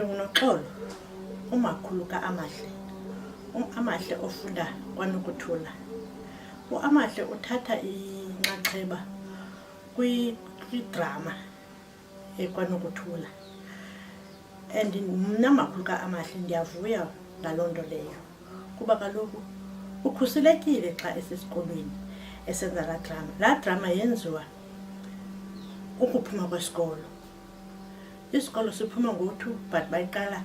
Nqolo umakhulu kaAmahle, Amahle ofunda kwaNokuthula. Amahle uthatha inxaxheba kwidrama ekwaNokuthula, and mna makhulu kaAmahle ndiyavuya ngaloo nto leyo kuba kaloku ukhuselekile xa esesikolweni esenza laa drama. Laa drama yenziwa ukuphuma kwesikolo. Isikolo siphuma ngo-2 but bayiqala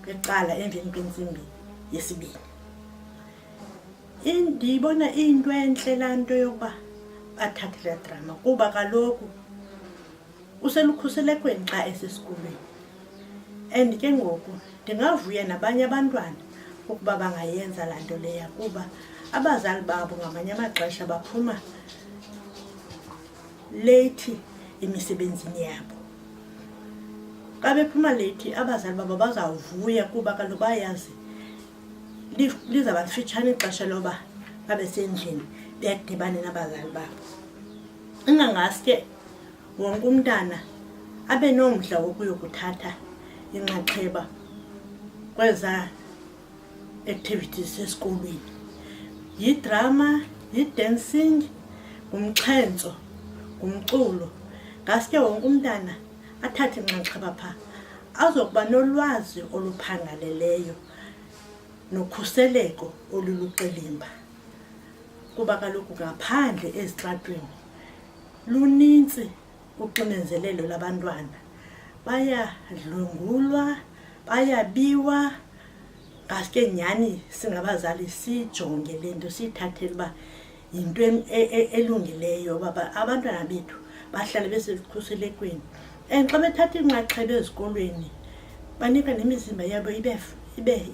ngeqala emveni kwentsimbi yesibini. Ndiyibona iyinto entle laa nto yokuba bathathe laa drama kuba kaloku uselukhuselekweni xa esesikolweni. And ke ngoku ndingavuya nabanye abantwana ukuba bangayenza laa nto leya kuba abazali babo ngamanye amaxesha baphuma leyithi emisebenzini yabo. Xa bephuma leyithi abazali babo bazawuvuya kuba kaloku bayazi lizaba lifitshane ixesha loba babe sendlini bedibane nabazali babo. Ingangaske wonke umntana abe nomdla wokuyokuthatha inxaxheba kweza activities esikolweni, yidrama, yidancing, ngumxhentso, ngumculo. Ngaske wonke umntana athathe inxaxheba phaa azokuba nolwazi oluphangaleleyo nokhuseleko oluluqilima kuba kaloku ngaphandle ezitratweni lunintsi uxinezelelo labantwana. Bayadlwengulwa, bayabiwa. Ngaske nyhani singabazali sijonge le nto, siyithathele uba yinto elungileyo uba abantwana bethu bahlale besekhuselekweni. And xa bethatha inxaxheba ezikolweni banika nemizimba yabo ibe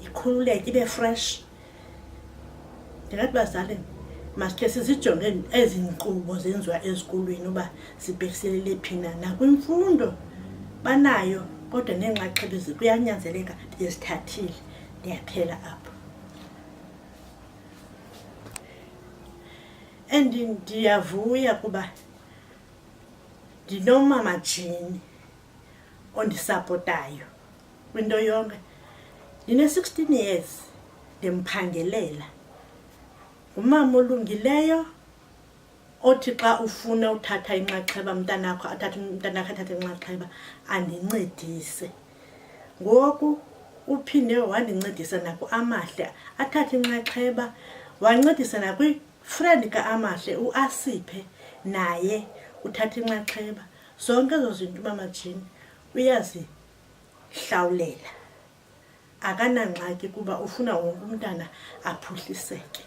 ikhululeke, ibe fresh. Ndingathi bazali masikhe sizijonge ezi nkqubo zenziwa ezikolweni uba zibhekiselele phi na. Nakwimfundo banayo kodwa neenxaxheba kuyanyanzeleka ndizithathile. Ndiyaphela apho. And ndiyavuya kuba ndinomama Jini ondisapotayo kwinto yonke. Ndine-16 years ndimphangelela. Ngumama olungileyo othi xa ufuna uthatha inxaxheba umntanakho athathe inxaxheba andincedise. Ngoku uphinde wandincedisa nakuAmahle athathe inxaxheba, wancedisa nakwifriend kaAmahle uAsiphe naye uthatha inxaxheba. Zonke ezo zinto umama Jini uyazihlawulela, akanangxaki kuba ufuna wonke umntana aphuhliseke.